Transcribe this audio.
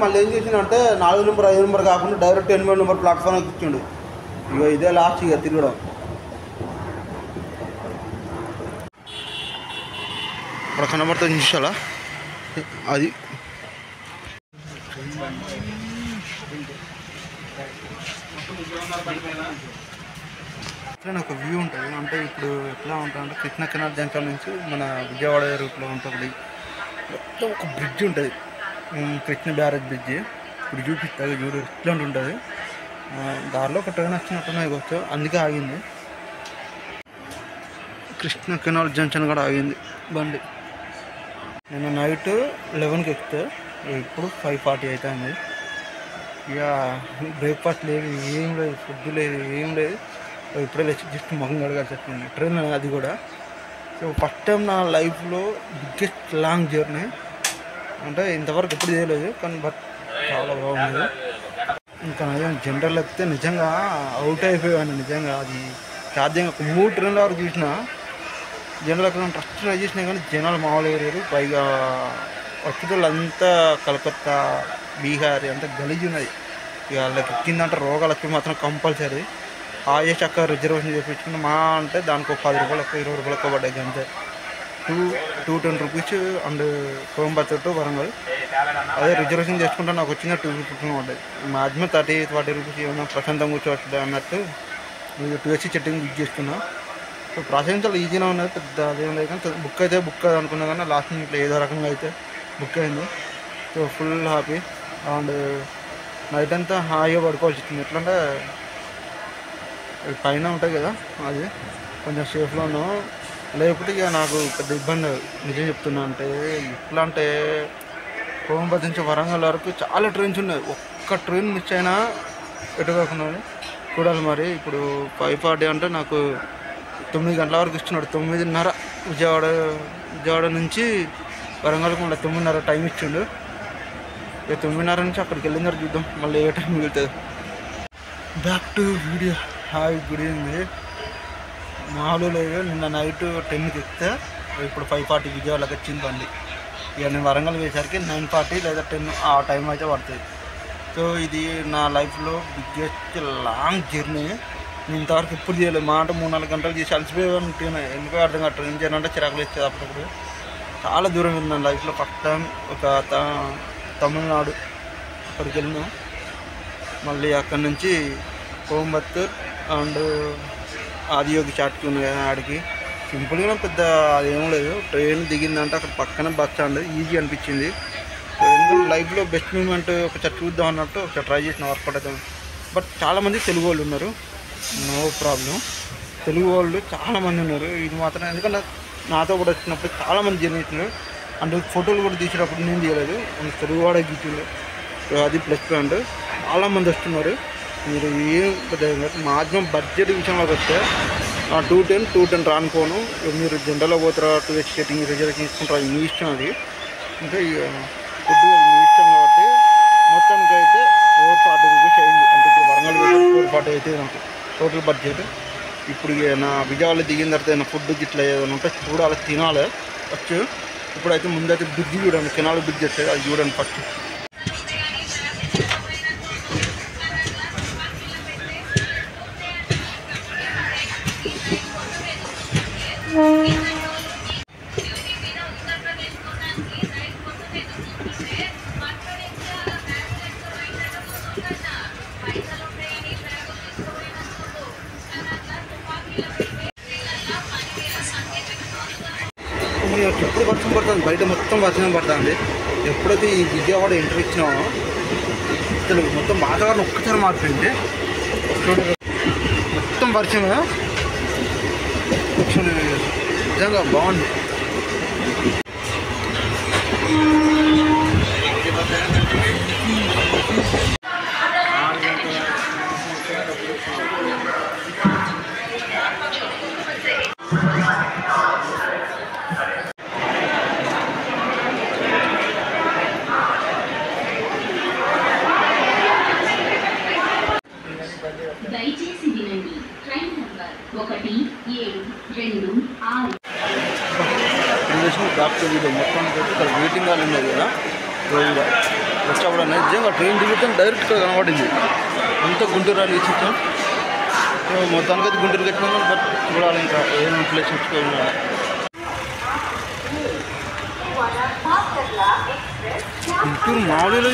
మళ్ళీ ఏం చేసిందంటే 4 నెంబర్ 5 నెంబర్ కాకుండా డైరెక్ట్ 8 నెంబర్ ప్లాట్ఫామ్ ఎక్కించిండు. ఇక ఇదే లాస్ట్ ఇక తిరగడం. అక్కడ కనబడుతుంది చూసాలా, అది ఇట్లా ఒక వ్యూ ఉంటుంది. అంటే ఇప్పుడు ఎట్లా ఉంటుందంటే కృష్ణ కెనాల్ జంక్షన్ నుంచి మన విజయవాడ రూట్లో ఉంటుంది. మొత్తం ఒక బ్రిడ్జ్ ఉంటుంది, కృష్ణ బ్యారేజ్ బ్రిడ్జ్. ఇప్పుడు చూపిస్తుంది చూడు, ఇట్లా ఉంటుంది. దారిలో ఒక ట్రైన్ వచ్చినట్టున్నాయి కావచ్చు, అందుకే ఆగింది. కృష్ణ కెనాల్ జంక్షన్ కూడా ఆగింది బండి. నేను నైట్ 11కి ఎక్కితే ఇప్పుడు 5:40 అవుతుంది. ఇక బ్రేక్ఫాస్ట్ లేదు, ఏం లేదు, ఫుడ్ లేదు, ఏం లేదు. ఇప్పుడే వచ్చి జస్ట్ మొహం కడగాల్సి వచ్చింది ట్రైన్, అది కూడా. సో ఫస్ట్ టైం నా లైఫ్లో బిగ్గెస్ట్ లాంగ్ జర్నీ. అంటే ఇంతవరకు ఎప్పుడు చేయలేదు, కానీ బట్ చాలా బాగుంది. ఇంకా జనరల్ ఎక్కితే నిజంగా అవుట్ అయిపోయాను. నిజంగా అది సాధ్యంగా ఒక 3 ట్రైన్ల వరకు చూసిన జనరల్ ఎక్కడ ఫస్ట్ ట్రై చేసినా కానీ జనాలు మామూలుగా లేరు. పైగా వచ్చేటోళ్ళు అంతా కలకత్తా, బీహార్ అంతా గలీజ్ ఉన్నది. ఇక వాళ్ళకి ఎక్కిందంటే రోగాలు వచ్చి మాత్రం కంపల్సరీ చేసి అక్కడ రిజర్వేషన్ చేయించుకుని మా అంటే దానికి ఒక 10 రూపాయలు ఎక్కువ 20 రూపాయలు ఎక్కువ పడ్డాయి అంతే. 210 rupees and Coimbatore to Warangal. అదే రిజర్వేషన్ చేసుకుంటే నాకు వచ్చిన 250 పడ్డాయి. మాక్సిమం 30-40 రూపీస్ ఏమైనా ప్రశాంతంగా కూర్చోవచ్చు అన్నట్టు 2 చెట్టింగ్ బుక్ చేసుకున్నా. సో ప్రాసెస్ చాలా ఈజీగా ఉన్నది, పెద్ద అదేం లేదు. కానీ బుక్ అయితే బుక్ అనుకున్నా కానీ లాస్ట్ మినిట్లో ఏదో రకంగా అయితే బుక్ అయింది. So full happy. And night అంతా హాయిగా పడుకోవాల్సి వచ్చింది. ఎట్లంటే పైన ఉంటుంది కదా, అది కొంచెం సేఫ్లో ఉన్నాం. లేకపోతే ఇక నాకు పెద్ద ఇబ్బంది నిజం చెప్తున్నా. అంటే ఎట్లా అంటే కోయంబత్తూర్ నుంచి వరంగల్ వరకు చాలా ట్రైన్స్ ఉన్నాయి. ఒక్క ట్రైన్ మిస్ అయినా ఎటుకాకుండా చూడాలి. మరి ఇప్పుడు 5:40 అంటే నాకు 9 గంటల వరకు ఇస్తున్నాడు. 9:30 విజయవాడ నుంచి వరంగల్కి మళ్ళీ 9:30 టైం ఇచ్చిండు. ఇక 9:30 నుంచి అక్కడికి వెళ్ళిన తర్వాత చూద్దాం మళ్ళీ ఏ టైం మిగులుతుంది. Back to video. Hi, good evening. మామూలు లేదు, నిన్న నైట్ 10కి ఎక్కితే ఇప్పుడు 5:40 విజయవాడకి వచ్చింది బండి. ఇక నేను వరంగల్ వేసరికి 9:40 లేదా 10 ఆ టైం అయితే పడుతుంది. సో ఇది నా లైఫ్లో బిగ్గెస్ట్ లాంగ్ జర్నీ. నేను ఇంతవరకు ఎప్పుడు చేయలేదు. మా అంటే 3-4 గంటలు చేసి అలసిపోయి ఉంటున్నాయి. ఎందుకో అర్థం కాదు. ట్రైన్ జర్నీ అంటే చిరాకులు ఇచ్చేది. అప్పుడప్పుడు చాలా దూరం ఉంది నా లైఫ్లో. ఫస్ట్ టైం ఒక తమిళనాడు అక్కడికి వెళ్ళినా. మళ్ళీ అక్కడి నుంచి కోయంబత్తూర్ అండ్ ఆదియోగి చాట్కి ఉంది కదా, ఆడికి సింపుల్గా పెద్ద అదేం లేదు. ట్రైన్ దిగిందంటే అక్కడ పక్కన బస్ స్టాండ్, ఈజీ అనిపించింది. ఎందుకంటే లైఫ్లో బెస్ట్ మూమెంట్ ఒకసారి చూద్దాం అన్నట్టు ఒకసారి ట్రై చేసిన వర్కౌట్ అవుతాం. బట్ చాలామంది తెలుగు వాళ్ళు ఉన్నారు, నో ప్రాబ్లం. తెలుగు వాళ్ళు చాలామంది ఉన్నారు. ఇది మాత్రం ఎందుకంటే నాతో కూడా వచ్చినప్పుడు చాలామంది జర్నీ చేస్తున్నారు. అంటే ఫోటోలు కూడా తీసేటప్పుడు నేను తీయలేదు, తెలుగు వాడే గీచింది. అది ప్లస్ పాయింట్. చాలామంది వస్తున్నారు. మీరు ఏం మాక్సిమం బడ్జెట్ విషయంలోకి వస్తే 210 రానుకోను. మీరు జనరల్లో పోతారా 2 సెట్టింగ్ రిజర్వేషన్ తీసుకుంటారా, మీ ఇష్టం. అది ఇంకా ఫుడ్ మీ ఇష్టం. కాబట్టి మొత్తానికి అయితే 440 రూపీస్ అయింది. అంటే ఇప్పుడు వరంగల్ 440 అయితే నాకు టోటల్ బడ్జెట్. ఇప్పుడు నా విజయవాడలో దిగిన తర్వాత నా ఫుడ్ గిట్లా ఏదైనా ఉంటే చూడాలి, తినాలి ఫస్ట్. ఇప్పుడైతే ముందైతే బ్రిడ్జ్ చూడండి, కెనాల్ బ్రిడ్జ్ వస్తుంది, అది చూడండి ఫస్ట్. ఎప్పుడు వర్షం పడుతుంది, బయట మొత్తం వర్షం పడుతుంది. ఎప్పుడైతే ఈ విజయవాడ ఎంట్రీ ఇచ్చినామో అసలు మొత్తం వాతావరణం ఒక్కసారి మారిపోయింది. మొత్తం వర్షమే, అసలు నిజంగా బాగుంది. దయచేసి వినండి, ట్రైన్ నంబర్ 17226. మొత్తం ఇక్కడ వెయిటింగ్ హాల్ ఉన్నది కదా, వచ్చేప్పుడు నిజంగా ట్రైన్ దిగుతాం డైరెక్ట్గా కనబడింది. అంత గుంటూరు అని ఇచ్చాం. మొత్తానికి అయితే గుంటూరుకి వచ్చినాం. బట్ చూడాలి ఇంకా ఏమైనా ప్లేస్ ఉంచుకోవాలి. గుంటూరు మామూలు